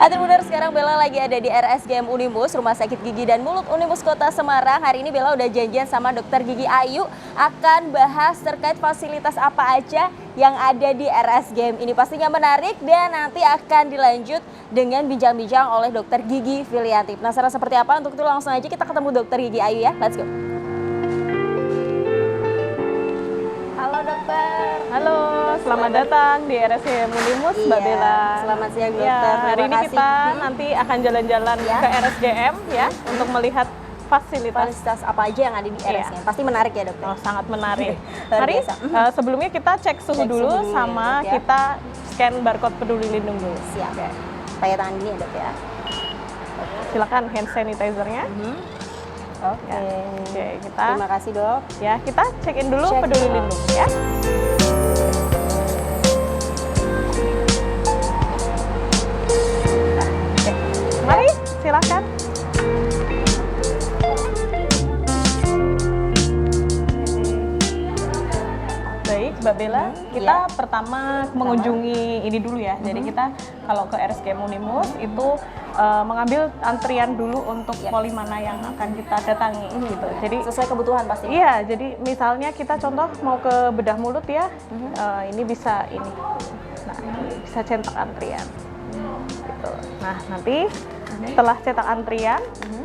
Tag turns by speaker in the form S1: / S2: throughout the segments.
S1: Atur Bundar, sekarang Bella lagi ada di RSGM Unimus, Rumah Sakit Gigi dan Mulut Unimus Kota Semarang. Hari ini Bella udah janjian sama Dokter Gigi Ayu akan bahas terkait fasilitas apa aja yang ada di RSGM ini. Pastinya menarik dan nanti akan dilanjut dengan bincang-bincang oleh Dokter Gigi Filianti. Penasaran seperti apa? Untuk itu langsung aja kita ketemu Dokter Gigi Ayu ya. Let's go. Halo dokter.
S2: Halo, selamat datang di RSGM Unimus, Mbak Bella.
S1: Selamat siang dokter.
S2: Ya, hari ini kita nanti akan jalan-jalan ke RSGM ya untuk melihat
S1: fasilitas apa aja yang ada di RSGM. Pasti menarik ya dokter.
S2: Oh, sangat menarik.
S1: Mari
S2: sebelumnya kita cek suhu dulu sama
S1: ya,
S2: kita scan barcode Peduli Lindung dulu.
S1: Siap. Pakai tangan gini ya dok ya.
S2: Silakan hand sanitizer-nya.
S1: Oke,
S2: kita
S1: terima kasih dok.
S2: Ya, kita check in dulu Peduli Lindung ya. Mari, silakan. Baik, Mbak Bella, kita pertama mengunjungi ini dulu ya. Jadi kita kalau ke RSGM Unimus itu mengambil antrian dulu untuk poli mana yang akan kita datangi gitu. Jadi
S1: sesuai kebutuhan pasti.
S2: Iya, jadi misalnya kita contoh mau ke bedah mulut ya, ini bisa ini. Nah, bisa cetak antrian. Gitu. Nah, nanti setelah cetak antrian,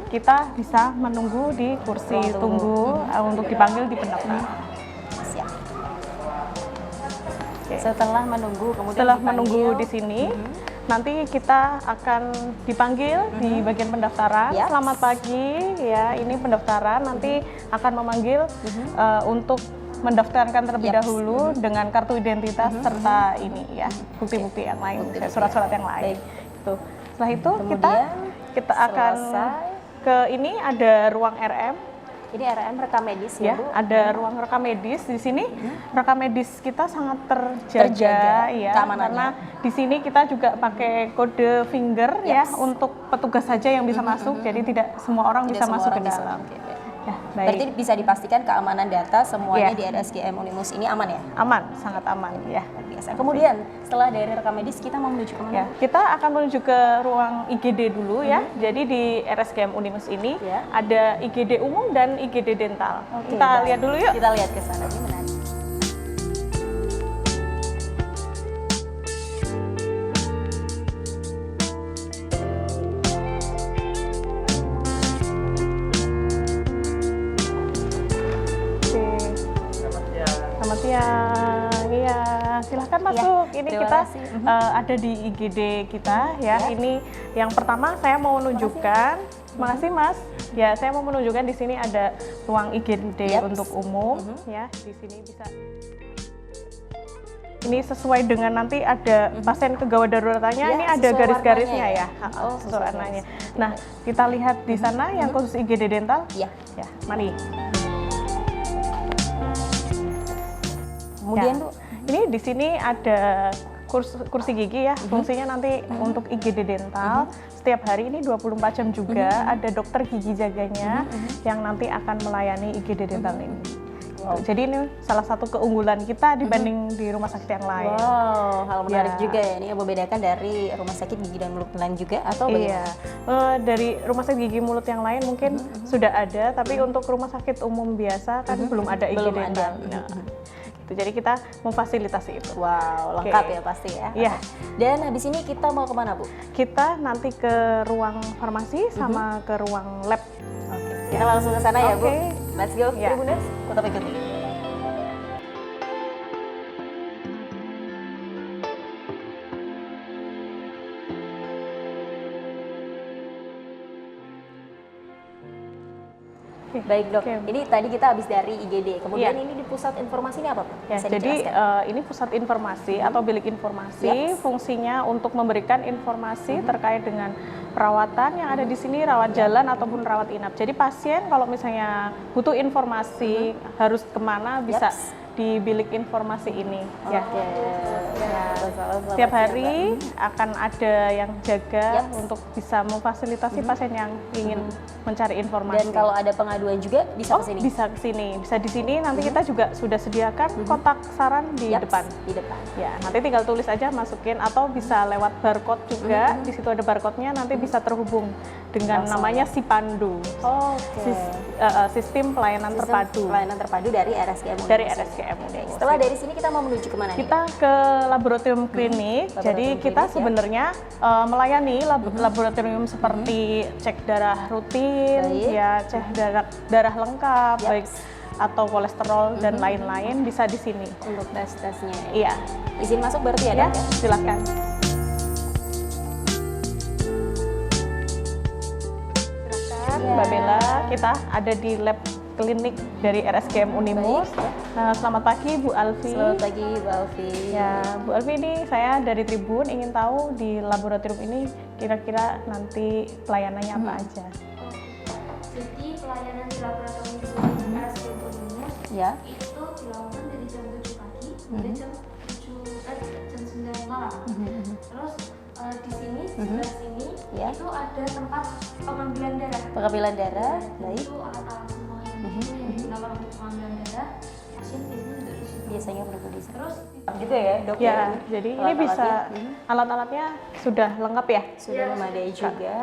S2: kita bisa menunggu di kursi tunggu untuk dipanggil di pendaftaran.
S1: Siap. Setelah menunggu, kemudian
S2: setelah menunggu di sini, nanti kita akan dipanggil di bagian pendaftaran. Selamat pagi, ya ini pendaftaran. Nanti akan memanggil untuk mendaftarkan terlebih dahulu dengan kartu identitas serta ini ya bukti-bukti yang lain, surat-surat yang lain. Itu. Setelah itu kita akan ke ini ada ruang RM.
S1: Ini RM rekam medis ya, Bu?
S2: Ada ruang rekam medis di sini. Rekam medis kita sangat terjaga ya, karena di sini kita juga pakai kode finger ya untuk petugas saja yang bisa masuk. Jadi tidak semua orang bisa masuk ke dalam.
S1: Ya, berarti bisa dipastikan keamanan data semuanya di RSGM Unimus ini aman ya?
S2: Aman, sangat aman ya.
S1: Biasa. Kemudian setelah dari rekam medis kita mau menuju ke mana?
S2: Ya, kita akan menuju ke ruang IGD dulu ya. Jadi di RSGM Unimus ini ada IGD umum dan IGD dental. Kita lihat dulu yuk.
S1: Kita lihat ke sana, ini menarik.
S2: Selamat siang, iya silahkan masuk. Ini kita ada di IGD kita ya. Ini yang pertama saya mau menunjukkan. Makasih Mas. Ya saya mau menunjukkan di sini ada ruang IGD untuk umum ya. Di sini bisa. Ini sesuai dengan nanti ada pasien kegawat daruratannya. Ini ada garis-garisnya ya. Sesuai warnanya. Nah kita lihat di sana yang khusus IGD dental. Ya, mari.
S1: Kemudian Bu,
S2: ini di sini ada kursi gigi ya, fungsinya nanti untuk IGD dental. Setiap hari ini 24 jam juga ada dokter gigi jaganya yang nanti akan melayani IGD dental ini. Jadi ini salah satu keunggulan kita dibanding di rumah sakit yang lain.
S1: Wow, hal menarik juga ya, ini yang membedakan dari rumah sakit gigi dan mulut lain juga atau bagaimana?
S2: Dari rumah sakit gigi mulut yang lain mungkin sudah ada, tapi untuk rumah sakit umum biasa kan belum ada IGD dental. Jadi kita memfasilitasi itu.
S1: Wow, lengkap ya pasti ya.
S2: Iya.
S1: Dan habis ini kita mau kemana Bu?
S2: Kita nanti ke ruang farmasi sama ke ruang lab.
S1: Kita langsung ke sana ya Bu. Let's go, Tribuners. Tetap ikuti. Baik dok, ini tadi kita habis dari IGD, kemudian ini di pusat informasi ini apa Pak?
S2: Jadi ini pusat informasi atau bilik informasi, fungsinya untuk memberikan informasi terkait dengan perawatan yang ada di sini, rawat jalan ataupun rawat inap. Jadi pasien kalau misalnya butuh informasi harus kemana bisa di bilik informasi ini. Ya.
S1: Oke.
S2: Ya.
S1: Selamat
S2: Setiap
S1: siang,
S2: hari akan ada yang jaga
S1: Yap.
S2: untuk bisa memfasilitasi pasien yang ingin mencari informasi.
S1: Dan kalau ada pengaduan juga bisa ke sini.
S2: Bisa ke sini, bisa di sini. Nanti kita juga sudah sediakan kotak saran di
S1: Yaps,
S2: depan.
S1: Di depan.
S2: Ya, nanti tinggal tulis aja, masukin atau bisa lewat barcode juga. Di situ ada barcode-nya, nanti bisa terhubung dengan
S1: Langsung.
S2: namanya Sipandu.
S1: Oke.
S2: Sistem pelayanan terpadu
S1: Pelayanan terpadu dari RSGM Unimus.
S2: dari RSGM Unimus.
S1: Setelah dari sini kita mau menuju kemana nih?
S2: Kita ke laboratorium klinik. Jadi
S1: Laboratorium
S2: kita
S1: klinik, ya.
S2: sebenarnya melayani laboratorium seperti cek darah rutin,
S1: Baik.
S2: ya cek darah lengkap,
S1: Yaps.
S2: baik atau kolesterol dan lain-lain bisa di sini.
S1: Untuk tes-tesnya.
S2: Iya,
S1: Izin masuk berarti ya,
S2: ya,
S1: Dok, ya?
S2: silakan. Silakan,
S1: Ya.
S2: Mbak Bella. Kita ada di lab klinik dari RSGM Unimus.
S1: Baik,
S2: Selamat pagi, Bu Alfi.
S1: Selamat pagi, Bu Alfi.
S2: Ya, Bu Alfi, ini saya dari Tribun ingin tahu di laboratorium ini kira-kira nanti pelayanannya apa aja.
S3: Jadi pelayanan di laboratorium RSGM Unimus
S1: Ya.
S3: itu dilakukan dari jam 7 pagi sampai jam 9 malam. Terus di sini sebelah sini
S1: Ya.
S3: itu ada tempat pengambilan darah.
S1: Pengambilan darah, baik.
S3: Itu alat-alat semua yang digunakan untuk pengambilan darah. Pasien biasanya duduk di situ.
S1: Biasanya berdua di sana.
S3: Terus
S1: Juga ya, Dok?
S2: Ya, jadi ini bisa alat-alatnya sudah lengkap ya?
S1: Sudah memadai juga.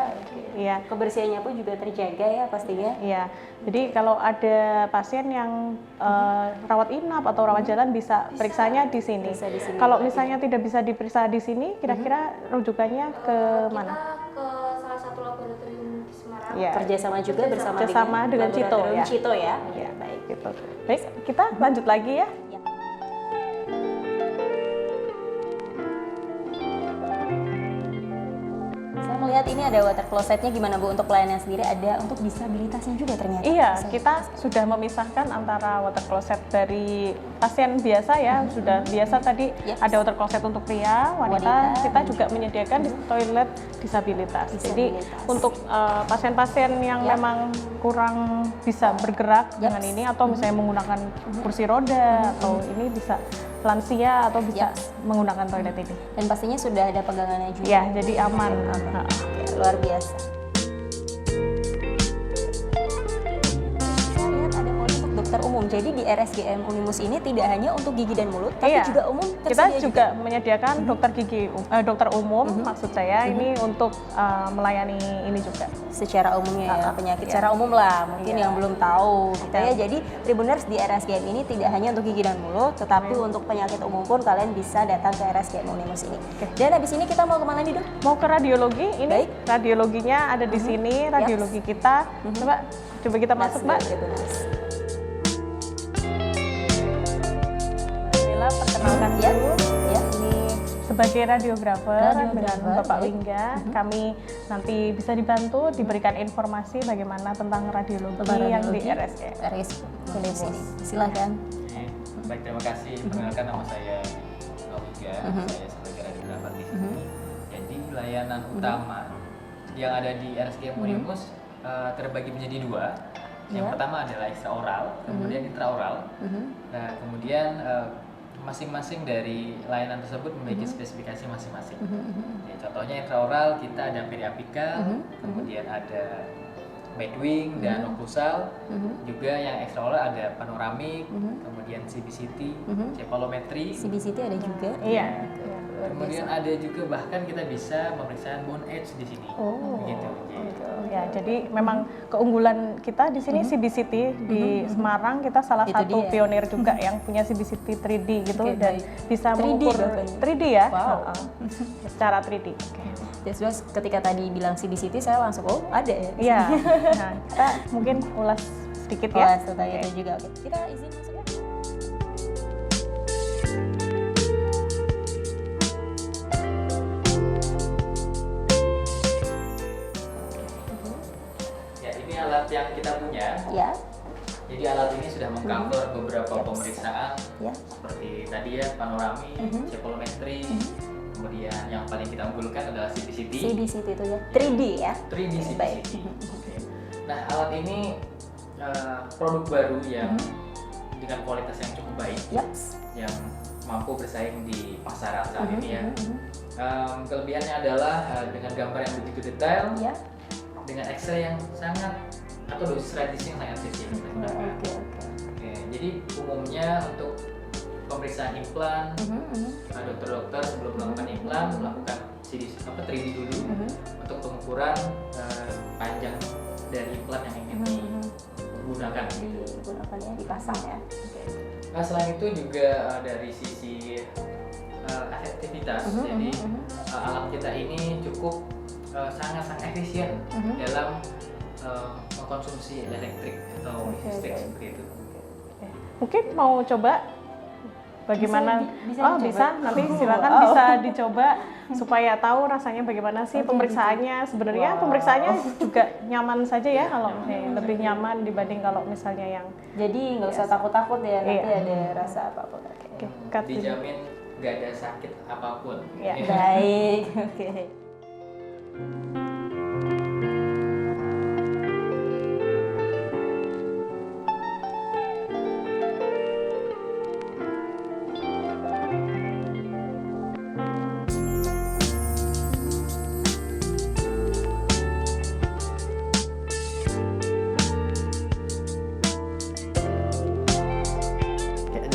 S2: Iya.
S1: Kebersihannya pun juga terjaga ya pastinya.
S2: Iya, jadi kalau ada pasien yang rawat inap atau rawat jalan bisa periksanya di sini.
S1: Bisa di sini.
S2: Kalau misalnya tidak bisa diperiksa di sini, kira-kira rujukannya ke mana?
S3: kita ke salah satu laboratorium di Semarang.
S2: Iya.
S1: Kerjasama juga
S2: Kerjasama dengan Cito,
S1: laboratorium
S2: ya.
S1: Cito ya.
S2: Iya,
S1: Baik.
S2: gitu. Baik, kita lanjut lagi ya.
S1: Ya. Saya melihat ini ada water closetnya, gimana Bu untuk pelayanan sendiri, ada untuk disabilitasnya juga ternyata.
S2: Iya,
S1: Bisa.
S2: kita sudah memisahkan antara water closet dari pasien biasa ya, sudah biasa tadi
S1: Yes.
S2: ada water closet untuk pria, wanita,
S1: Wanita.
S2: kita juga menyediakan di toilet disabilitas. Jadi
S1: Disabilitas.
S2: untuk pasien-pasien yang
S1: Ya.
S2: memang kurang bisa bergerak dengan ini atau misalnya menggunakan kursi roda atau ini bisa lansia atau bisa menggunakan toilet ini.
S1: Dan pastinya sudah ada pegangannya juga.
S2: Ya, jadi aman. Nah,
S1: Ya, luar biasa. Saya lihat ada poli untuk dokter umum. Jadi di RSGM Unimus ini tidak hanya untuk gigi dan mulut, tapi
S2: Iya.
S1: juga umum
S2: Kita
S1: tersedia
S2: juga menyediakan dokter gigi, dokter umum maksud saya ini untuk melayani ini juga.
S1: secara umumnya ya, penyakit
S2: iya.
S1: secara umum lah, mungkin
S2: Iya.
S1: yang belum tahu gitu ya. Jadi Tribuners di RSGM ini tidak hanya untuk gigi dan mulut, tetapi untuk penyakit umum pun kalian bisa datang ke RSGM Unimus ini. Dan habis ini kita mau kemana nih, Dok?
S2: Mau ke radiologi, ini
S1: Baik.
S2: radiologinya ada di sini, radiologi kita. Coba kita masuk, Mbak.
S1: Let's go, Tribuners.
S2: Alhamdulillah, perkenalkan
S1: Ya,
S2: dulu.
S1: ya.
S2: Ini sebagai radiografer dengan
S1: Radiografer,
S2: Bapak
S1: baik.
S2: Wingga, kami nanti bisa dibantu diberikan informasi bagaimana tentang radiologi,
S1: Tentang
S2: yang di
S1: radiologi.
S2: RSGM.
S1: Unimus ini. Silakan.
S4: Baik, terima kasih. Perkenalkan, nama saya Wingga, saya sebagai radiografer di sini. Jadi layanan utama yang ada di RSGM Unimus terbagi menjadi dua. Yang
S1: Ya.
S4: pertama adalah ekstraoral, kemudian intraoral. Nah, kemudian masing-masing dari layanan tersebut memiliki spesifikasi masing-masing. Ya, contohnya intraoral kita ada periapikal, kemudian ada midwing dan occlusal. Juga yang ekstraoral ada panoramik, kemudian CBCT, cepalometri.
S1: CBCT ada juga.
S2: Iya.
S4: Kemudian ada juga bahkan kita bisa memeriksa bone age di sini.
S2: Oh.
S4: Begitu.
S2: Ya, jadi memang keunggulan kita di sini CBCT di Semarang, kita salah
S1: Itu
S2: satu
S1: dia.
S2: pionir juga yang punya CBCT 3D gitu
S1: Oke,
S2: dan
S1: baik.
S2: bisa
S1: 3D
S2: mengukur
S1: bahkan.
S2: 3D ya.
S1: Wow.
S2: Secara 3D. Oke.
S1: Jadi ketika tadi bilang CBCT saya langsung ada ya.
S2: Iya. Nah, kita mungkin ulas sedikit
S1: Ya,
S2: ya.
S1: tentang itu juga. Oke. Kita izin masuk ya.
S4: Ya, ini alat yang kita punya.
S1: Ya.
S4: Jadi alat ini sudah mengcover beberapa pemeriksaan
S1: Ya.
S4: seperti tadi ya panorami, cepalometri, kemudian yang paling kita unggulkan adalah CBCT.
S1: CBCT itu ya. 3D ya.
S4: 3D CBCT.
S1: Baik.
S4: Oke. Nah, alat ini produk baru yang dengan kualitas yang cukup baik,
S1: Yaps.
S4: yang mampu bersaing di pasaran saat ini ya. Kelebihannya adalah dengan gambar yang begitu detail,
S1: Ya.
S4: dengan X-ray yang sangat atau dosis radiasi yang sangat kecil.
S1: Oke.
S4: Jadi umumnya untuk pemeriksaan implan, dokter-dokter sebelum melakukan implan melakukan 3D dulu untuk pengukuran panjang dari implan yang ingin digunakan.
S1: Digunakan ya, dipasang ya.
S4: Nah, selain itu juga dari sisi efektivitas, jadi alat kita ini cukup sangat-sangat efisien dalam mengkonsumsi listrik atau listrik seperti itu.
S2: Mungkin mau coba bagaimana?
S1: Bisa
S2: Nanti silakan bisa dicoba supaya tahu rasanya bagaimana sih pemeriksaannya. Sebenarnya pemeriksaannya juga nyaman saja ya kalau lebih nyaman dibanding kalau misalnya yang
S1: Jadi nggak usah takut-takut ya, nanti ada rasa apa-apa.
S2: cut ini.
S4: Dijamin nggak ada sakit apapun.
S2: Ya.
S1: Baik, oke.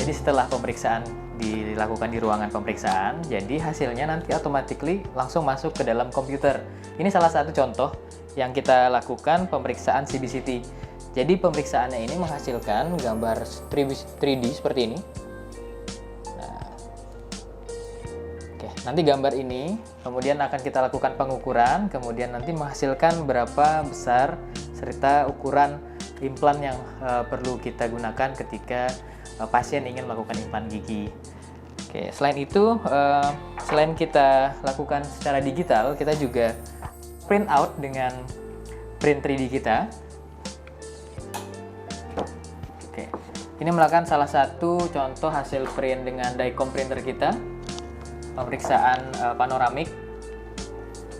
S4: Jadi setelah pemeriksaan dilakukan di ruangan pemeriksaan, jadi hasilnya nanti automatically langsung masuk ke dalam komputer. Ini salah satu contoh yang kita lakukan pemeriksaan CBCT. Jadi pemeriksaannya ini menghasilkan gambar 3D seperti ini. Nah, oke, nanti gambar ini kemudian akan kita lakukan pengukuran, kemudian nanti menghasilkan berapa besar serta ukuran implan yang perlu kita gunakan ketika pasien ingin melakukan implan gigi. Oke, selain itu, selain kita lakukan secara digital, kita juga print out dengan print 3D kita. Oke, ini merupakan salah satu contoh hasil print dengan Dicom printer kita, pemeriksaan panoramik.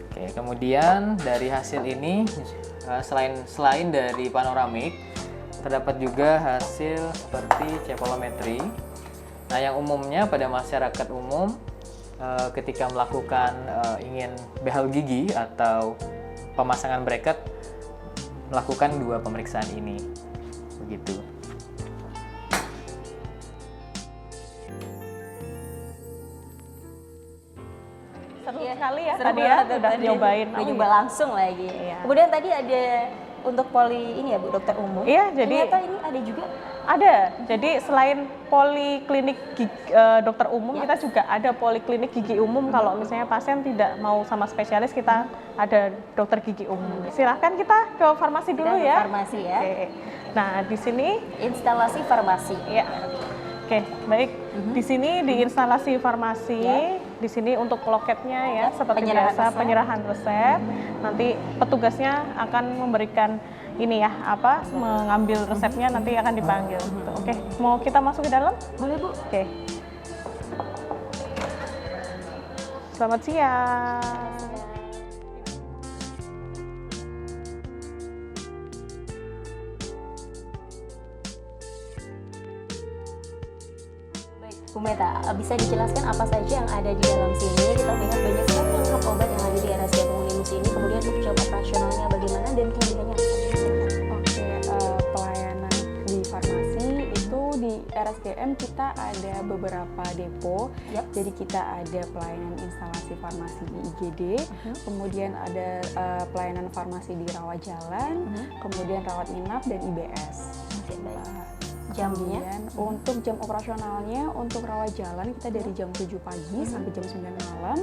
S4: Oke, kemudian dari hasil ini, selain dari panoramik, terdapat juga hasil seperti cepolometri. Nah, yang umumnya pada masyarakat umum ketika melakukan ingin behel gigi atau pemasangan bracket melakukan dua pemeriksaan ini. Begitu.
S2: Seru sekali ya
S1: Seru
S2: tadi ya,
S1: banget
S2: udah
S1: tadi.
S2: nyobain.
S1: Udah nyoba langsung lagi.
S2: Iya.
S1: Kemudian tadi ada untuk poli ini ya Bu, dokter umum.
S2: Iya, jadi
S1: ternyata ini ada juga.
S2: ada. Jadi selain poliklinik dokter umum, kita juga ada poliklinik gigi umum. Kalau misalnya pasien tidak mau sama spesialis, kita ada dokter gigi umum. Silahkan kita ke farmasi dulu
S1: Kita ke
S2: ya.
S1: farmasi ya.
S2: Oke. Nah, di sini
S1: Instalasi farmasi.
S2: ya. Oke, baik. Di sini di instalasi farmasi, di sini untuk loketnya ya, seperti
S1: Penyerahan
S2: biasa
S1: resep.
S2: penyerahan resep. Nanti petugasnya akan memberikan ini ya, mengambil resepnya nanti akan dipanggil. Oke, mau kita masuk ke dalam?
S1: Boleh Bu?
S2: Oke. Selamat siang.
S1: Baik, Bu Meta, bisa dijelaskan apa saja yang ada di dalam sini? Kita melihat banyak sekali lengkap obat yang ada di RSGM Unimus ini. Kemudian untuk jam operasionalnya bagaimana dan kelebihannya apa saja?
S5: Oke, pelayanan di farmasi itu di RSGM kita ada beberapa depo. Jadi kita ada pelayanan instalasi farmasi di IGD, kemudian ada pelayanan farmasi di rawat jalan, kemudian rawat inap dan IBS.
S1: Oke, baik. Jamnya?
S5: Kemudian untuk jam operasionalnya untuk rawat jalan kita dari jam 7 pagi sampai jam 9 malam.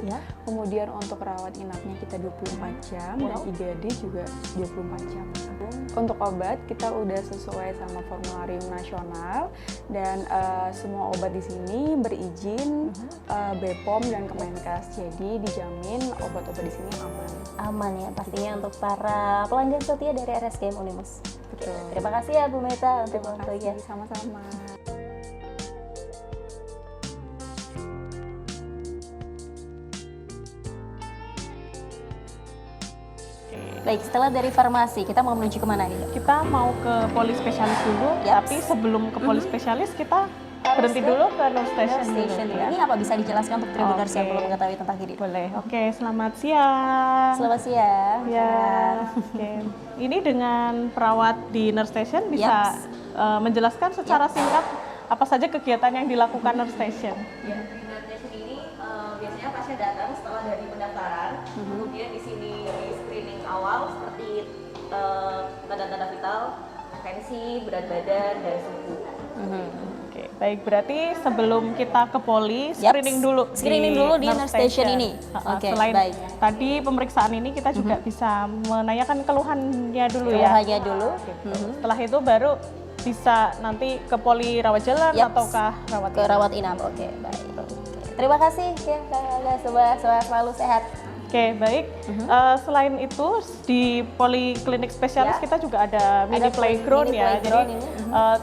S5: Kemudian untuk rawat inapnya kita 24 jam dan IGD juga 24 jam. Untuk obat kita udah sesuai sama formularium nasional dan semua obat di sini berizin BPOM dan Kemenkes. Jadi dijamin obat-obat di sini aman.
S1: Aman ya pastinya untuk para pelanggan setia dari RSGM Unimus.
S5: Betul.
S1: Terima kasih ya Bu Meta untuk
S5: Terima
S1: waktunya.
S5: kasih, sama-sama.
S1: Baik, setelah dari farmasi, kita mau menuju kemana nih, Dok?
S2: Kita mau ke poli spesialis dulu,
S1: Yaps.
S2: tapi sebelum ke poli spesialis kita berhenti
S1: ke
S2: dulu ke nurse station,
S1: Station
S2: dulu.
S1: dulu. Ini apa bisa dijelaskan untuk Tribuners yang
S2: Oke.
S1: belum mengetahui tentang Gigi?
S2: Boleh. Oke, selamat siang.
S1: Selamat siang.
S2: Ya, oke. Ini dengan perawat di nurse station bisa
S1: Yaps.
S2: menjelaskan secara singkat apa saja kegiatan yang dilakukan nurse station.
S1: Ya, di station ini biasanya pasien datang setelah dari pendaftaran, kemudian di sini screening awal seperti tanda-tanda vital, tensi, berat badan, dan suhu.
S2: Oke, baik, berarti sebelum kita ke poli,
S1: Yaps.
S2: screening dulu
S1: Screening dulu di nurse station ini. Oke,
S2: Selain
S1: baik.
S2: tadi pemeriksaan ini kita juga bisa menanyakan keluhannya dulu ya.
S1: Keluhannya dulu.
S2: Setelah itu baru bisa nanti ke poli rawat jalan
S1: Yaps.
S2: ataukah rawat
S1: Ke rawat inap. Oke, baik. Oke. Terima kasih ya, Kak. Semoga selalu sehat.
S2: Oke, baik. Selain itu di poliklinik spesialis
S1: Ya.
S2: kita juga ada mini
S1: Ada
S2: playground
S1: mini
S2: ya.
S1: playground
S2: Jadi
S1: ini.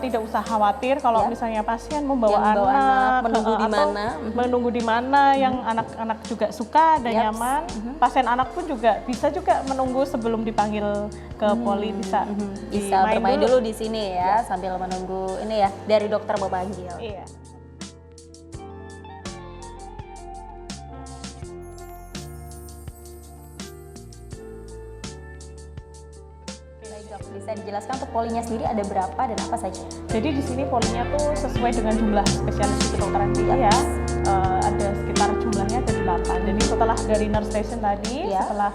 S2: tidak usah khawatir kalau
S1: Ya.
S2: misalnya pasien membawa
S1: Yang membawa anak, menunggu di
S2: atau
S1: mana.
S2: menunggu di mana yang anak-anak juga suka dan
S1: Yaps.
S2: nyaman. Pasien anak pun juga bisa juga menunggu sebelum dipanggil ke poli bisa
S1: Bisa bermain dulu di sini ya, sambil menunggu ini ya dari dokter memanggil.
S2: Iya.
S1: Baik, Dok. Bisa dijelaskan untuk polinya sendiri ada berapa dan apa saja?
S2: Jadi di sini polinya tuh sesuai dengan jumlah spesialis di kedokteran gigi ya. Ada sekitar jumlahnya ada 8. Jadi setelah dari nurse station tadi,
S1: Ya.
S2: setelah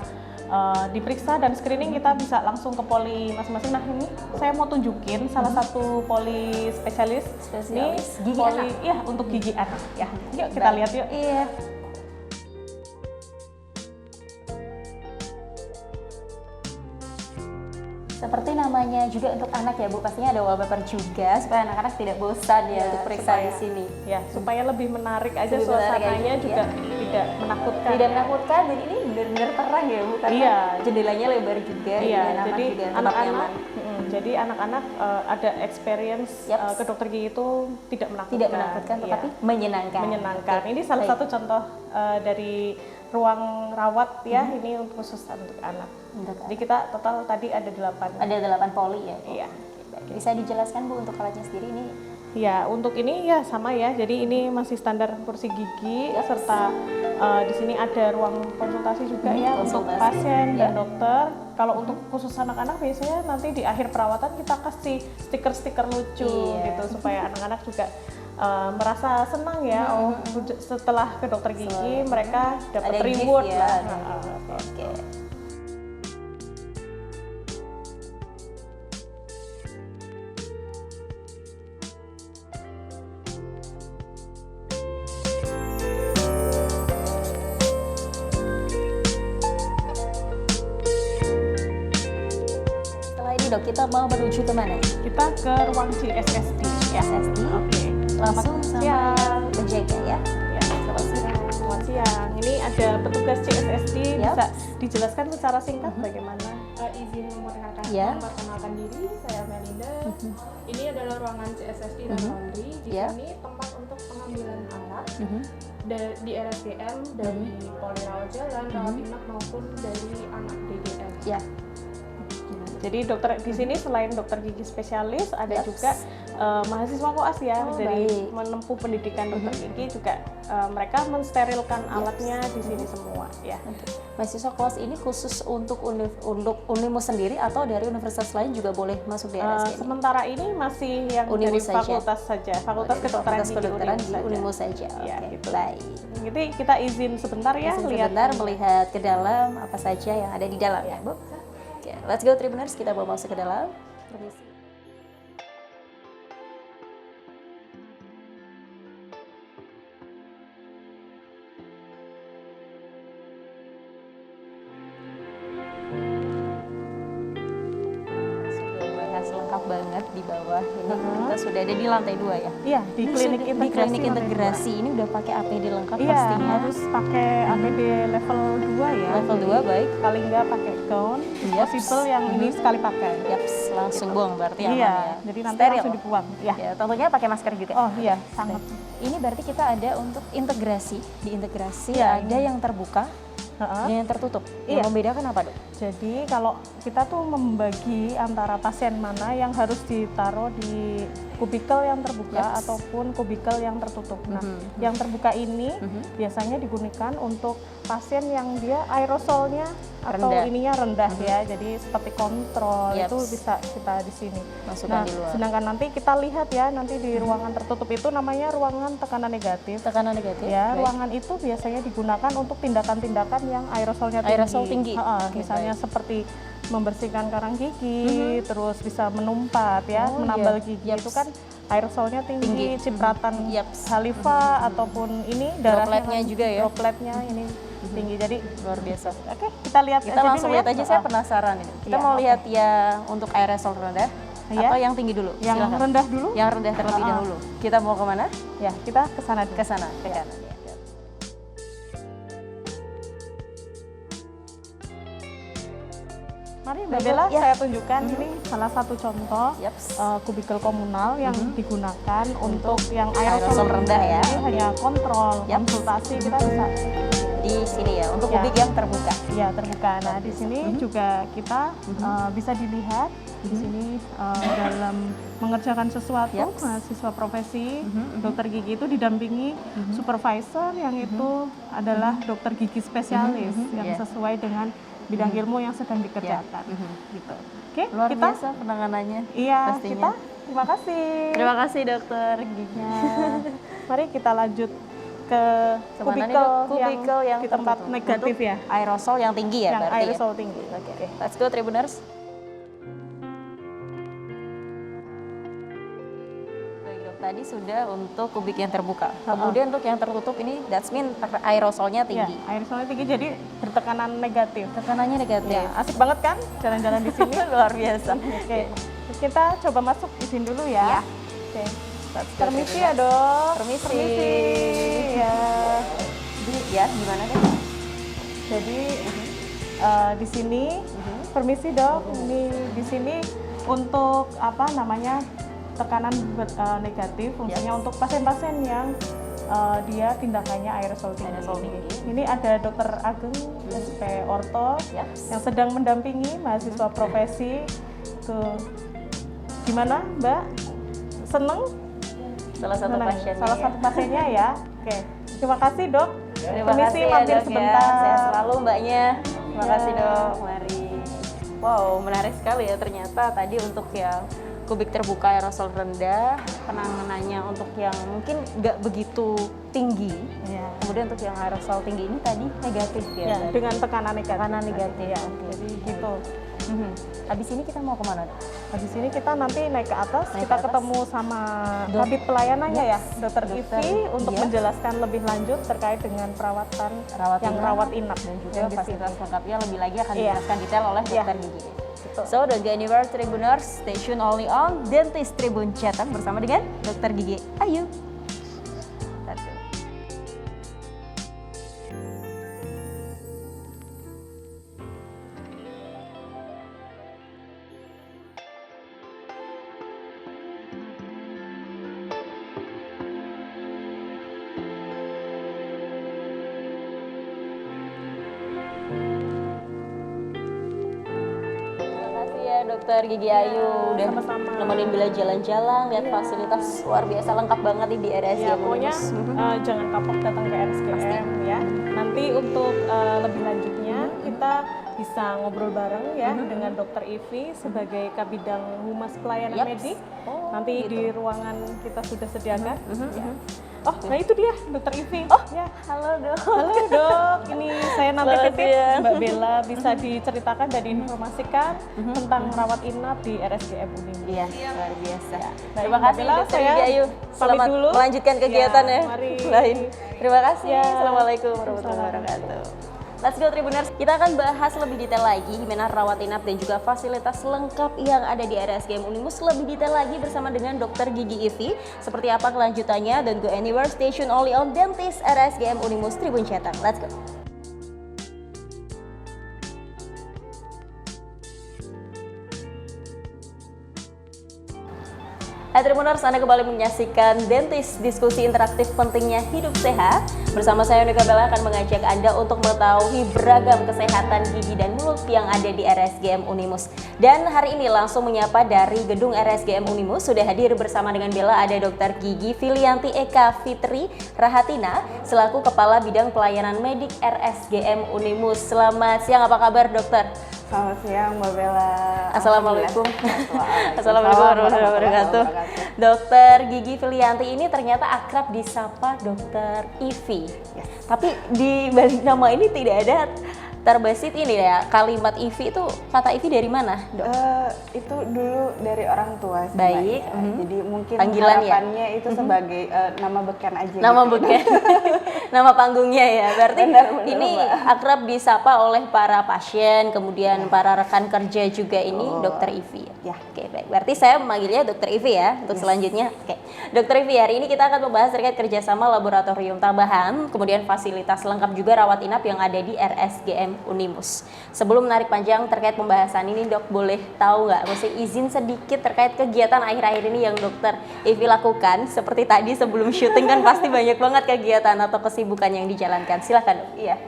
S2: diperiksa dan screening kita bisa langsung ke poli masing-masing. Nah ini saya mau tunjukin salah satu poli spesialis.
S1: Spesialis
S2: Ini
S1: gigi
S2: poli,
S1: anak.
S2: ya untuk gigi anak ya. Yuk kita
S1: Baik.
S2: lihat yuk.
S1: Iya. Seperti namanya juga untuk anak ya Bu, pastinya ada wallpaper juga supaya anak-anak tidak bosan ya untuk periksa di sini.
S2: Ya supaya lebih menarik aja
S1: Lebih menarik
S2: suasananya
S1: aja,
S2: juga
S1: ya.
S2: tidak menakutkan.
S1: Tidak menakutkan dan ini benar-benar terang ya Bu, karena
S2: Iya.
S1: jendelanya lebar juga,
S2: Iya,
S1: dan anak
S2: jadi
S1: juga tempat
S2: anak-anak,
S1: nyaman.
S2: jadi anak-anak ada experience
S1: Yaps.
S2: ke dokter gigi itu tidak menakutkan.
S1: Tidak menakutkan,
S2: Iya,
S1: tetapi menyenangkan.
S2: menyenangkan. Ini salah
S1: Baik.
S2: satu contoh dari ruang rawat ya, ini untuk khusus untuk anak.
S1: Untuk
S2: Jadi kita total tadi ada 8.
S1: Ada 8 poli ya Bu?
S2: Iya.
S1: Baik. Bisa dijelaskan Bu untuk alatnya sendiri ini?
S2: Ya, untuk ini ya sama ya. Jadi ini masih standar kursi gigi
S1: Yaps.
S2: serta di sini ada ruang konsultasi juga ya untuk
S1: konsultasi.
S2: pasien dan
S1: Ya.
S2: dokter. Kalau untuk khusus anak-anak biasanya nanti di akhir perawatan kita kasih stiker-stiker lucu
S1: Iya.
S2: gitu supaya anak-anak juga merasa senang ya. Oh, setelah ke dokter gigi mereka dapat
S1: Ada gift
S2: reward
S1: ya,
S2: lah.
S1: ada
S2: Nah,
S1: gift. Oke. Setelah ini Dok, kita mau menuju kemana?
S2: Kita ke ruang CSSD ya.
S1: SSD.
S2: Oke.
S1: Langsung sama
S2: siang.
S1: penjaga ya.
S2: Ya, selamat siang. Selamat siang. Ini ada petugas CSSD,
S1: Yap.
S2: bisa dijelaskan secara singkat bagaimana?
S6: Izin memperkenalkan,
S1: Ya.
S6: memperkenalkan diri, saya Melinda. Ini adalah ruangan CSSD dan laundry. Di
S1: Ya.
S6: sini tempat untuk pengambilan alat di RSGM dari poli rawat jalan, rawat inap maupun dari anak DDM.
S1: Ya.
S2: Jadi dokter di sini selain dokter gigi spesialis ada
S1: Yaps.
S2: juga mahasiswa koas ya
S1: Oh,
S2: dari
S1: baik.
S2: menempuh pendidikan dokter gigi juga mereka mensterilkan alatnya di sini semua ya.
S1: Mahasiswa kelas ini khusus untuk Unimus sendiri atau dari universitas lain juga boleh masuk di RSGM?
S2: Sementara ini masih yang
S1: Unimus
S2: dari
S1: saja.
S2: fakultas saja, fakultas
S1: Dari
S2: kedokteran
S1: Fakultas Kedokteran di
S2: saja.
S1: Unimus saja.
S2: Ya,
S1: Oke,
S2: gitu.
S1: baik.
S2: Jadi kita izin sebentar ya,
S1: Izin
S2: lihat
S1: sebentar melihat ke dalam apa saja yang ada di dalam ya, Bu. Oke, let's go Tribuners, kita mau masuk ke dalam. Permisi. Sudah bahas lengkap banget di bawah. Ini kita sudah ada di lantai 2 ya.
S2: Iya, di
S1: Ini
S2: klinik
S1: sudah-
S2: integrasi.
S1: di klinik
S2: lantai
S1: integrasi ini udah pakai APD lengkap
S2: 2. Iya,
S1: pastinya.
S2: harus pakai APD level 2 ya.
S1: Level 2 baik.
S2: Paling nggak pakai gown,
S1: Yaps.
S2: possible yang ini sekali pakai.
S1: Yaps, langsung buang berarti aman
S2: Iya,
S1: ya.
S2: jadi nanti
S1: Steril.
S2: langsung dibuang. Ya.
S1: Ya, tentunya pakai masker juga.
S2: Oh iya, sangat.
S1: Ini berarti kita ada untuk integrasi. Di integrasi
S2: Iya,
S1: ada yang terbuka,
S2: Ha-ha.
S1: dan yang tertutup.
S2: Iya.
S1: Yang membedakan apa, Dok?
S2: Jadi kalau kita tuh membagi antara pasien mana yang harus ditaruh di kubikel yang terbuka
S1: Yes.
S2: ataupun kubikel yang tertutup. Nah, yang terbuka ini biasanya digunakan untuk pasien yang dia aerosolnya atau
S1: Rendah.
S2: ininya rendah ya. Jadi seperti kontrol
S1: Yeps.
S2: itu bisa kita di sini.
S1: Masukkan
S2: Nah,
S1: di luar.
S2: sedangkan nanti kita lihat ya nanti di ruangan tertutup itu namanya ruangan tekanan negatif.
S1: Tekanan negatif.
S2: Ya,
S1: baik.
S2: ruangan itu biasanya digunakan untuk tindakan-tindakan yang aerosolnya tinggi.
S1: Aerosol tinggi.
S2: Ha-ha,
S1: Oke,
S2: misalnya
S1: baik.
S2: seperti membersihkan karang gigi, terus bisa menumpat ya,
S1: Oh,
S2: menambal
S1: iya.
S2: gigi
S1: Yaps.
S2: itu kan aerosolnya tinggi,
S1: Tinggi.
S2: cipratan
S1: Yaps.
S2: saliva ataupun ini darahnya
S1: Dropletnya
S2: kan,
S1: juga ya.
S2: dropletnya ini tinggi. Jadi
S1: Luar biasa.
S2: oke, kita lihat
S1: Kita langsung
S2: dulu
S1: lihat
S2: ya.
S1: aja, saya
S2: Ha-ha.
S1: penasaran ini. Kita
S2: Iya,
S1: mau
S2: oke.
S1: lihat yang untuk aerosol rendah
S2: Iya.
S1: atau yang tinggi dulu?
S2: Yang
S1: Silakan.
S2: rendah dulu.
S1: Yang rendah terlebih
S2: Ha-ha.
S1: dahulu. Kita mau kemana?
S2: Ya, kita ke sana dulu.
S1: Ke sana, ke
S2: Ya.
S1: kanan. Ya.
S2: Mari Mbak Bella,
S1: Ya.
S2: saya tunjukkan ini salah satu contoh
S1: Yaps.
S2: kubikel komunal yang digunakan untuk yang
S1: aerosol
S2: aerosol
S1: rendah ya.
S2: Jadi hanya kontrol,
S1: Yaps.
S2: konsultasi kita bisa
S1: Di sini ya, untuk
S2: Ya.
S1: kubik yang terbuka.
S2: ya terbuka. Nah di sini juga kita bisa dilihat di sini dalam mengerjakan sesuatu
S1: Yaps.
S2: mahasiswa profesi dokter gigi itu didampingi supervisor yang itu adalah dokter gigi spesialis yang
S1: Ya.
S2: sesuai dengan bidang ilmu yang sedang dikerjakan. Gitu. Oke,
S1: Luar
S2: kita
S1: biasa penanganannya.
S2: iya
S1: pastinya.
S2: kita terima kasih.
S1: Terima kasih dokter gigi.
S2: Nah, mari kita lanjut ke
S1: Kemana nih,
S2: kubikel,
S1: Dok? Kubikel yang
S2: di tempat
S1: tertutup.
S2: negatif
S1: Untuk
S2: ya,
S1: Aerosol yang tinggi ya
S2: yang
S1: berarti ya?
S2: aerosol tinggi.
S1: Oke, let's go Tribuners. Baik dok, tadi sudah untuk kubik yang terbuka. Kemudian untuk yang tertutup ini, that's mean aerosolnya
S2: Ya,
S1: tinggi.
S2: aerosolnya tinggi jadi bertekanan negatif.
S1: Tekanannya negatif.
S2: Ya, asik banget kan jalan-jalan di sini.
S1: Luar biasa.
S2: Oke, kita coba masuk izin dulu ya.
S1: Ya.
S2: Oke.
S1: Let's go,
S2: Permisi
S1: Tribuners.
S2: ya dok.
S1: Permisi.
S2: Ya.
S1: Ya, gimana deh?
S2: Jadi di sini permisi dok. Ini di sini untuk apa namanya tekanan negatif fungsinya untuk pasien-pasien yang dia tindakannya aerosol tinggi.
S1: Aerosol tinggi.
S2: Ini ada Dokter Ageng SP Orto
S1: Yaps.
S2: yang sedang mendampingi mahasiswa profesi. Tuh, gimana Mbak? Seneng?
S1: Salah satu
S2: Seneng?
S1: pasiennya.
S2: Salah satu pasiennya ya. Oke, terima kasih dok.
S1: Terima
S2: Permisi,
S1: kasih ya
S2: mampir
S1: dok
S2: sebentar.
S1: ya. Saya selalu mbaknya. Terima
S2: Ya.
S1: kasih dok. Mari. Wow, menarik sekali ya ternyata tadi untuk yang kubik terbuka aerosol rendah, penanganannya untuk yang mungkin nggak begitu tinggi.
S2: Ya.
S1: Kemudian untuk yang aerosol tinggi ini tadi negatif ya.
S2: Ya,
S1: berarti?
S2: dengan tekanan negatif.
S1: Tekanan negatif.
S2: Ya,
S1: Oke.
S2: jadi gitu.
S1: Habis ini kita mau kemana dok?
S2: Habis ini kita nanti naik ke atas,
S1: Naik
S2: kita
S1: ke atas.
S2: ketemu sama
S1: Dok.
S2: kabit pelayanannya ya,
S1: Yes,
S2: Dokter
S1: dokter,
S2: Ivi untuk
S1: iya.
S2: menjelaskan lebih lanjut terkait dengan perawatan yang rawat inap
S1: dan juga
S2: yang di
S1: fasilitas
S2: sini.
S1: lengkapnya lebih lagi akan
S2: Iya.
S1: dijelaskan detail oleh
S2: Iya.
S1: dokter gigi.
S2: Betul.
S1: So, don't go anywhere Tribuners, stay tune only on Dentist Tribun Cetak bersama dengan Dokter Gigi Ayu. Let's go. Terima kasih ya Dokter Gigi Ayu udah
S2: sama-sama.
S1: nemenin Bella jalan-jalan, lihat fasilitas luar biasa lengkap banget nih di RSGM
S2: Ya, pokoknya
S1: Unimus.
S2: jangan kapok datang ke RSGM ya. Nanti untuk lebih lanjutnya kita bisa ngobrol bareng ya dengan Dokter Ivi sebagai Kabidang Humas Pelayanan
S1: Yaps.
S2: Medik.
S1: Oh,
S2: Nanti
S1: gitu.
S2: di ruangan kita sudah sediakan. Ya. Oh, nah itu dia Dokter Ivi. Ya.
S1: Halo dok.
S2: Halo dok, ini saya nanti
S1: Selamat
S2: titip
S1: siang.
S2: Mbak Bella bisa diceritakan dan diinformasikan tentang rawat inap di RSGM Unimus.
S1: Iya, luar biasa.
S2: Baik,
S1: Terima
S2: Mbak
S1: kasih
S2: Bella,
S1: Dokter
S2: saya
S1: Gigi Ayu.
S2: pamit
S1: Selamat
S2: dulu.
S1: melanjutkan kegiatan
S2: Ya,
S1: ya.
S2: mari.
S1: Lain. Terima kasih.
S2: Ya.
S1: Assalamualaikum warahmatullahi wabarakatuh. Let's go Tribuners. Kita akan bahas lebih detail lagi gimana rawat inap dan juga fasilitas lengkap yang ada di RSGM Unimus lebih detail lagi bersama dengan Dokter Gigi Ivi. Seperti apa kelanjutannya? Don't go anywhere. Station only on Dentist RSGM Unimus Tribun Cetak. Let's go. Hai Tribuners, Anda kembali menyaksikan Dentist, diskusi interaktif pentingnya hidup sehat Bersama saya Unika Bella akan mengajak Anda untuk mengetahui beragam kesehatan gigi dan mulut yang ada di RSGM Unimus. Dan hari ini langsung menyapa dari gedung RSGM Unimus, sudah hadir bersama dengan Bella ada Dr. Gigi Filianti Eka Fitri Rahatina selaku Kepala Bidang Pelayanan Medik RSGM Unimus. Selamat siang, apa kabar dokter?
S2: Selamat siang Mbak Bella.
S1: Assalamualaikum. Assalamualaikum warahmatullahi wabarakatuh. Dokter Gigi Filianti ini ternyata akrab disapa Dokter Ivi. Tapi di balik nama ini tidak ada terbesit ini ya, kalimat Ivi itu, kata Ivi dari mana, Dok?
S7: Itu dulu dari orang tua sih,
S1: Baik.
S7: Mbak, ya. Jadi mungkin
S1: Panggilan ya?
S7: harapannya itu sebagai nama beken aja.
S1: Nama
S7: gitu.
S1: beken, nama panggungnya ya. Berarti
S7: Benar,
S1: ini
S7: Mbak.
S1: akrab disapa oleh para pasien, kemudian para rekan kerja juga ini Dokter Ivi.
S7: Ya.
S1: Oke, baik. Berarti saya memanggilnya Dokter Ivi ya untuk selanjutnya. Oke, Dokter Ivi, hari ini kita akan membahas terkait kerjasama laboratorium tambahan, kemudian fasilitas lengkap juga rawat inap yang ada di RSGM Unimus. Sebelum menarik panjang terkait pembahasan ini, Dok, boleh tahu nggak, mesti izin sedikit terkait kegiatan akhir-akhir ini yang Dokter Ivi lakukan? Seperti tadi sebelum syuting kan pasti banyak banget kegiatan atau kesibukan yang dijalankan. Silakan, Dok.
S7: Iya.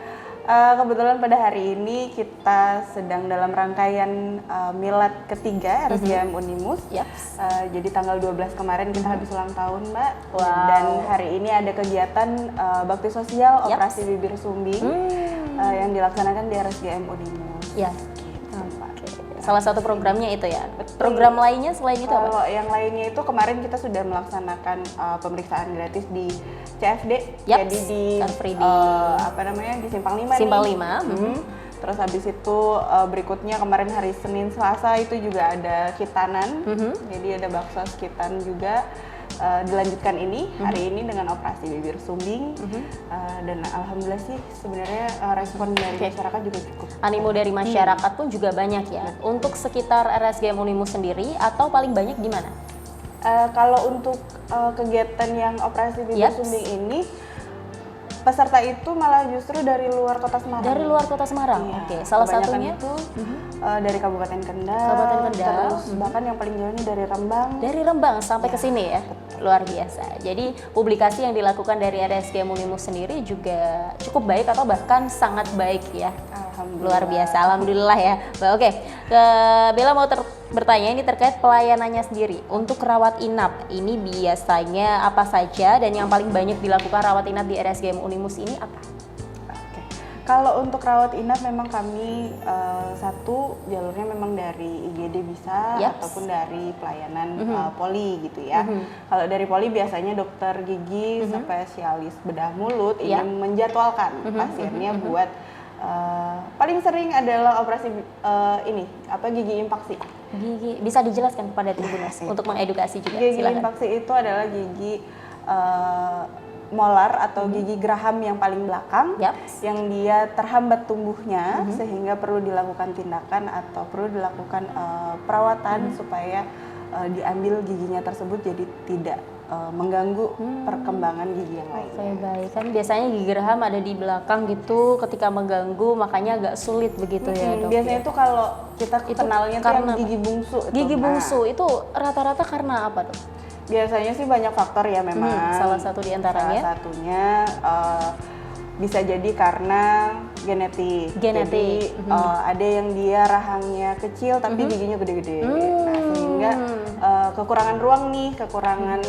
S7: Kebetulan pada hari ini kita sedang dalam rangkaian milad ketiga RSGM Unimus.
S1: Yaps.
S7: Jadi tanggal 12 kemarin kita habis ulang tahun, Mbak.
S1: Wow.
S7: Dan hari ini ada kegiatan bakti sosial
S1: Yaps.
S7: operasi bibir sumbing yang dilaksanakan di RSGM Unimus.
S1: Ya.
S7: Gitu, Mbak.
S1: Salah satu programnya itu ya.
S7: Betul.
S1: Program lainnya selain itu apa?
S7: Kalau yang lainnya itu kemarin kita sudah melaksanakan pemeriksaan gratis di CFD,
S1: Yaps,
S7: jadi di
S1: Car Free di
S7: di Simpang 5
S1: Simpang
S7: nih.
S1: 5.
S7: Terus habis itu berikutnya kemarin hari Senin Selasa itu juga ada khitanan, jadi ada bakso khitan juga. Dilanjutkan ini hari ini dengan operasi bibir sumbing dan alhamdulillah sih sebenarnya respon dari masyarakat juga cukup.
S1: Animo dari masyarakat pun juga banyak ya. Untuk sekitar RSGM Unimus sendiri atau paling banyak di mana?
S7: Kalau untuk kegiatan yang operasi bibir
S1: Yaps.
S7: sumbing ini peserta itu malah justru dari luar kota Semarang.
S1: Dari luar kota Semarang.
S7: Iya,
S1: Oke, salah
S7: kebanyakan
S1: satunya
S7: itu dari Kabupaten Kendal.
S1: Kabupaten Kendal.
S7: Terus bahkan yang paling jauh ini dari Rembang.
S1: dari Rembang sampai ke sini ya. Luar biasa. Jadi publikasi yang dilakukan dari RSGM Unimus sendiri juga cukup baik atau bahkan sangat baik ya.
S7: Alhamdulillah.
S1: Luar biasa, alhamdulillah ya. Oke, Bella mau bertanya ini terkait pelayanannya sendiri. Untuk rawat inap, ini biasanya apa saja dan yang paling banyak dilakukan rawat inap di RSGM Unimus ini apa?
S7: Oke. Kalau untuk rawat inap memang kami satu jalurnya memang dari IGD bisa
S1: Yaps.
S7: ataupun dari pelayanan poli gitu ya. Kalau dari poli biasanya dokter gigi spesialis bedah mulut
S1: Ya.
S7: ingin menjadwalkan pasiennya buat paling sering adalah operasi gigi impaksi.
S1: Gigi bisa dijelaskan kepada Tribuners untuk mengedukasi juga.
S7: Gigi
S1: Silakan.
S7: impaksi itu adalah gigi molar atau gigi geraham yang paling belakang
S1: Yaps.
S7: yang dia terhambat tumbuhnya sehingga perlu dilakukan tindakan atau perlu dilakukan perawatan supaya diambil giginya tersebut jadi tidak mengganggu perkembangan gigi yang lain.
S1: Oke, baik. Kan biasanya gigi geraham ada di belakang gitu, ketika mengganggu makanya agak sulit begitu ya, Dok.
S7: Biasanya itu kalau kita
S1: Itu
S7: kenalnya tuh
S1: karena
S7: yang
S1: apa?
S7: gigi bungsu. itu.
S1: Gigi
S7: Nah,
S1: bungsu itu rata-rata karena apa, Dok?
S7: biasanya sih banyak faktor ya memang.
S1: Salah satu di antaranya?
S7: Salah satunya bisa jadi karena genetik.
S1: Genetik.
S7: Jadi ada yang dia rahangnya kecil tapi giginya gede-gede. Nah, sehingga kekurangan ruang nih, kekurangan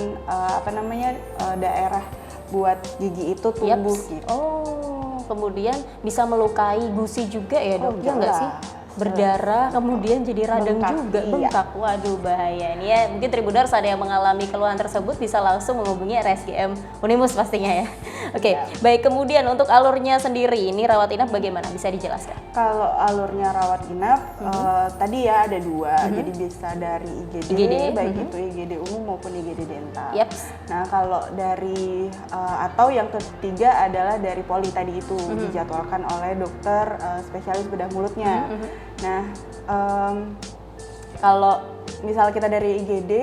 S7: daerah buat gigi itu tumbuh
S1: Yaps.
S7: gitu.
S1: Oh, kemudian bisa melukai gusi juga ya, Dok? Ya nggak
S7: jelas.
S1: sih? Berdarah, kemudian jadi radang
S7: Bengkak,
S1: juga,
S7: iya.
S1: bengkak. Waduh, bahaya. Ini ya, mungkin Tribuners ada yang mengalami keluhan tersebut bisa langsung menghubungi RSGM Unimus pastinya ya. Oke, baik. Kemudian untuk alurnya sendiri, ini rawat inap bagaimana? Bisa dijelaskan?
S7: Kalau alurnya rawat inap, tadi ya ada dua, jadi bisa dari IGD, baik itu IGD umum maupun IGD dental.
S1: Yaps.
S7: Nah kalau dari atau yang ketiga adalah dari poli tadi itu dijadwalkan oleh dokter spesialis bedah mulutnya. Nah kalau misal kita dari IGD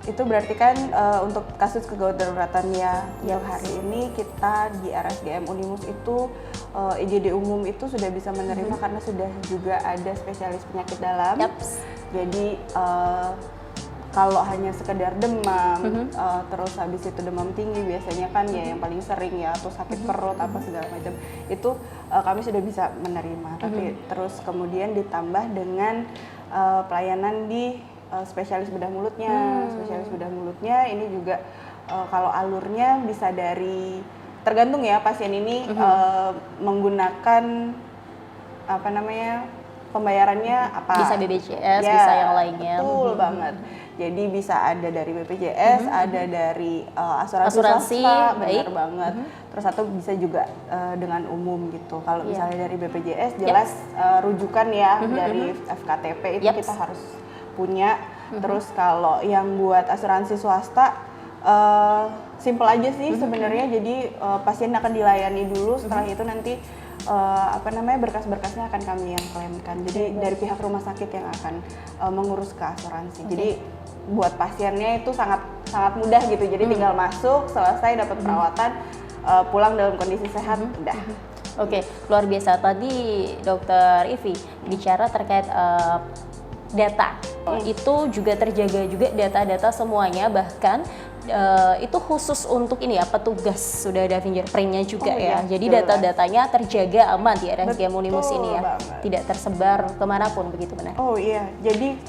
S7: itu berarti kan untuk kasus kegawat daruratan ya untuk hari ini kita di RSGM Unimus itu IGD umum itu sudah bisa menerima karena sudah juga ada spesialis penyakit dalam.
S1: Yaps.
S7: Jadi kalau hanya sekedar demam, terus habis itu demam tinggi biasanya kan ya yang paling sering ya, atau sakit perut apa segala macam, itu kami sudah bisa menerima. Tapi terus kemudian ditambah dengan pelayanan di spesialis bedah mulutnya. Spesialis bedah mulutnya ini juga kalau alurnya bisa dari, tergantung ya pasien ini menggunakan apa namanya, pembayarannya apa,
S1: Bisa BPJS,
S7: ya,
S1: bisa yang lainnya.
S7: betul banget. Jadi bisa ada dari BPJS, ada dari asuransi swasta,
S1: baik.
S7: benar banget. Terus atau bisa juga dengan umum gitu. Kalau misalnya dari BPJS jelas rujukan ya dari FKTP itu kita harus punya. Terus kalau yang buat asuransi swasta simple aja sih sebenarnya. Jadi pasien akan dilayani dulu, setelah itu nanti apa namanya, berkas-berkasnya akan kami yang klaimkan. Jadi dari pihak rumah sakit yang akan mengurus ke asuransi. Jadi buat pasiennya itu sangat mudah gitu. Jadi tinggal masuk, selesai dapat perawatan, pulang dalam kondisi sehat, udah.
S1: Oke, luar biasa. Tadi Dokter Ivi bicara terkait data. Itu juga terjaga juga data-data semuanya, bahkan itu khusus untuk ini ya, petugas sudah ada fingerprintnya juga ya. Jadi data-datanya terjaga aman di RSGM Unimus ini ya, tidak tersebar kemanapun, begitu benar?
S7: Oh iya, jadi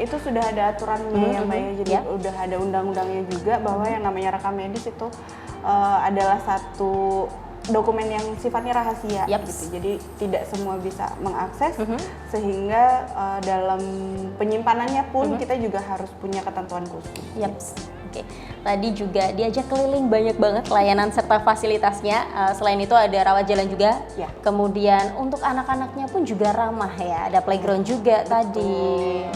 S7: itu sudah ada aturannya ya Mbak ya. Jadi udah ada undang-undangnya juga bahwa yang namanya rekam medis itu adalah satu dokumen yang sifatnya rahasia gitu. Jadi tidak semua bisa mengakses, sehingga dalam penyimpanannya pun kita juga harus punya ketentuan khusus.
S1: Oke. Tadi juga diajak keliling banyak banget layanan serta fasilitasnya. Selain itu ada rawat jalan juga. Kemudian untuk anak-anaknya pun juga ramah ya. Ada playground juga tadi.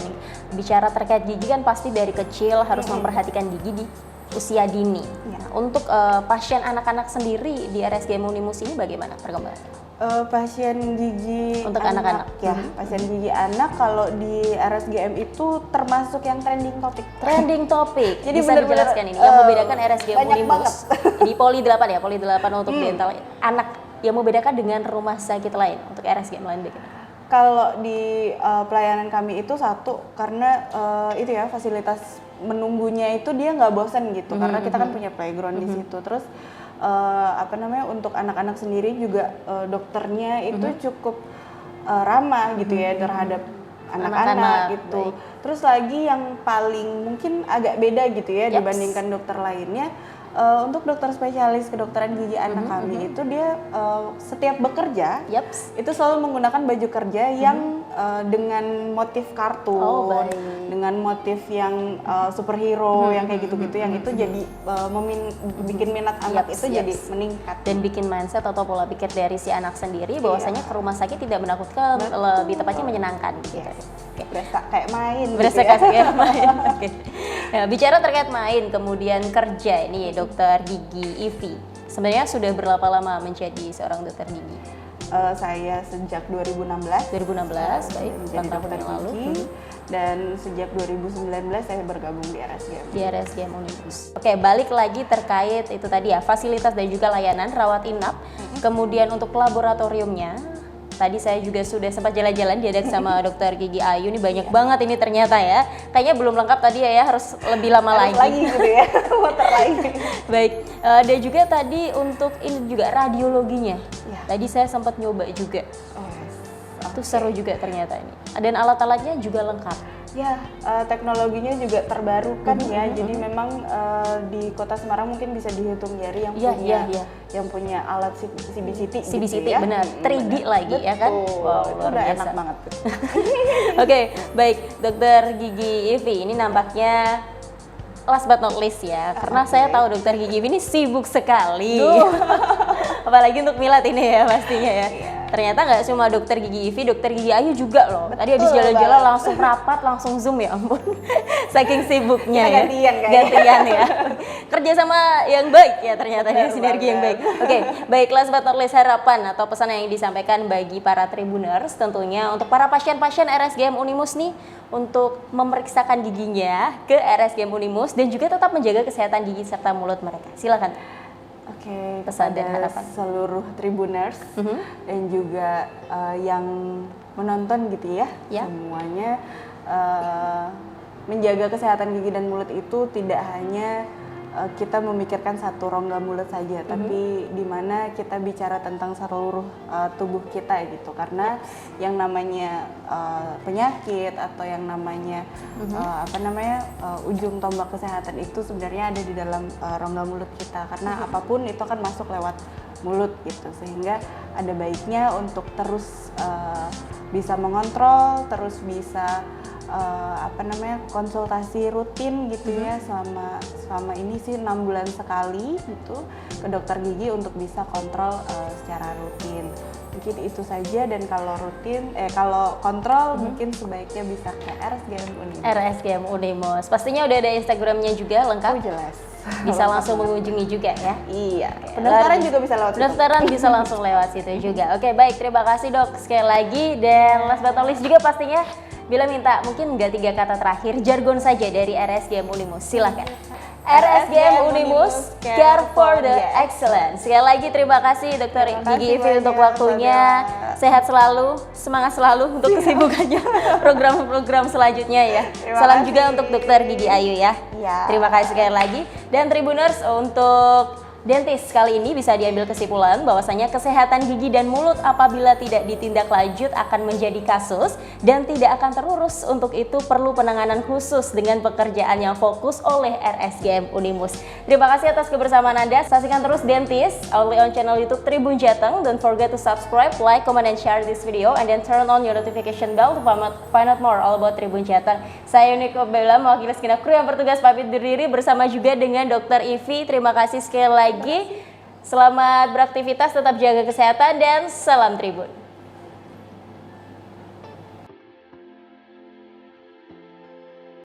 S1: Bicara terkait gigi kan pasti dari kecil harus memperhatikan gigi di usia dini. Untuk pasien anak-anak sendiri di RSGM Unimus ini bagaimana perkembangannya?
S7: Pasien gigi
S1: untuk anak-anak
S7: ya, pasien gigi anak kalau di RSGM itu termasuk yang trending topik.
S1: Trending topik. Jadi bisa
S7: bener-bener,
S1: dijelaskan ini yang membedakan RSGM Unimus di Poli 8 ya, Poli 8 untuk dental anak, yang membedakan dengan rumah sakit lain untuk RSGM lain bagaimana?
S7: Kalau di pelayanan kami itu satu, karena itu ya fasilitas menunggunya itu dia nggak bosan gitu, karena kita kan punya playground di situ. Terus apa namanya, untuk anak-anak sendiri juga dokternya itu cukup ramah gitu ya terhadap anak-anak gitu. Terus lagi yang paling mungkin agak beda gitu ya dibandingkan dokter lainnya, untuk dokter spesialis kedokteran gigi anak kami itu dia setiap bekerja itu selalu menggunakan baju kerja yang dengan motif kartun, dengan motif yang superhero yang kayak gitu-gitu, yang itu jadi bikin minat anak itu jadi meningkat
S1: dan bikin mindset atau pola pikir dari si anak sendiri bahwasanya ke rumah sakit tidak menakutkan, lebih tepatnya menyenangkan gitu.
S7: Berasa kayak main.
S1: Berasa kayak main. Ya, bicara terkait main kemudian kerja ini Dokter Gigi Ivi, sebenarnya sudah berapa lama menjadi seorang dokter gigi?
S7: Saya sejak 2016
S1: baik, 4 tahun yang lalu.
S7: Dan sejak 2019 saya bergabung di RSGM.
S1: Di RSGM Unimus. Oke, balik lagi terkait itu tadi ya, fasilitas dan juga layanan rawat inap. Kemudian untuk laboratoriumnya, tadi saya juga sudah sempat jalan-jalan diajak sama Dokter Gigi Ayu. Ini banyak banget ini ternyata ya. Kayaknya belum lengkap tadi ya, harus lebih lama lagi
S7: gitu ya. Muter lagi.
S1: Baik, dan juga tadi untuk ini juga radiologinya. Tadi saya sempat nyoba juga. Itu seru juga ternyata ini. Dan alat-alatnya juga lengkap.
S7: Ya, teknologinya juga terbarukan ya. Jadi memang di Kota Semarang mungkin bisa dihitung jari yang yang punya alat CBCT.
S1: CBCT
S7: gitu ya.
S1: benar, 3D lagi ya kan?
S7: Wow, itu udah enak banget.
S1: Oke, baik Dokter Gigi Ivi, ini nampaknya last but not least ya, karena saya tahu Dokter Gigi ini sibuk sekali. Apalagi untuk Milad ini ya pastinya ya. Ternyata nggak cuma Dokter Gigi Ivi, Dokter Gigi Ayu juga loh. Tadi habis jalan-jalan langsung rapat, langsung Zoom, ya ampun. Saking sibuknya ya. Gantian ya. Kerja sama yang baik ya ternyata, ini sinergi yang baik. Oke, baik, last but not least, harapan atau pesan yang disampaikan bagi para Tribuners tentunya untuk para pasien-pasien RSGM Unimus nih untuk memeriksakan giginya ke RSGM Unimus dan juga tetap menjaga kesehatan gigi serta mulut mereka. Silakan.
S7: Oke,
S1: pesan dan
S7: kepada
S1: harapan
S7: seluruh Tribuners dan juga yang menonton gitu ya, semuanya menjaga kesehatan gigi dan mulut itu tidak hanya kita memikirkan satu rongga mulut saja, tapi di mana kita bicara tentang seluruh tubuh kita gitu. Karena yang namanya penyakit atau yang namanya ujung tombak kesehatan itu sebenarnya ada di dalam rongga mulut kita. Karena apapun itu kan masuk lewat mulut gitu, sehingga ada baiknya untuk terus bisa mengontrol, terus bisa konsultasi rutin gitu ya, selama ini sih 6 bulan sekali gitu ke dokter gigi untuk bisa kontrol secara rutin. Mungkin itu saja, dan kalau kontrol mungkin sebaiknya bisa ke RSGM Unimus.
S1: RSGM Unimus. Pastinya udah ada Instagramnya juga lengkap.
S7: Jelas.
S1: Bisa langsung mengunjungi juga ya.
S7: Iya. Pendaftaran juga bisa lewat situ.
S1: Pendaftaran bisa langsung lewat situ juga. Oke, baik, terima kasih Dok sekali lagi, dan last but not least juga pastinya Bila minta mungkin nggak 3 kata terakhir, jargon saja dari RSGM Unimus, silakan. RSGM Unimus, care for the excellence. Sekali lagi terima kasih Dr. Gigi Ivi untuk waktunya. Sehat selalu, semangat selalu untuk kesibukannya program-program selanjutnya ya. Salam juga untuk Dr. Gigi Ayu ya. Terima kasih sekali lagi. Dan Tribuners, untuk dentis kali ini bisa diambil kesimpulan bahwasanya kesehatan gigi dan mulut apabila tidak ditindaklanjut akan menjadi kasus dan tidak akan terurus. Untuk itu perlu penanganan khusus dengan pekerjaan yang fokus oleh RSGM Unimus. Terima kasih atas kebersamaan Anda. Saksikan terus Dentis only on channel YouTube Tribun Jateng. Don't forget to subscribe, like, comment, and share this video, and then turn on your notification bell to find out more all about Tribun Jateng. Saya Yuniko Bella, mewakili segenap kru yang bertugas pamit diri bersama juga dengan Dr. Ivi. Terima kasih sekali lagi. Selamat beraktivitas, tetap jaga kesehatan, dan salam Tribun.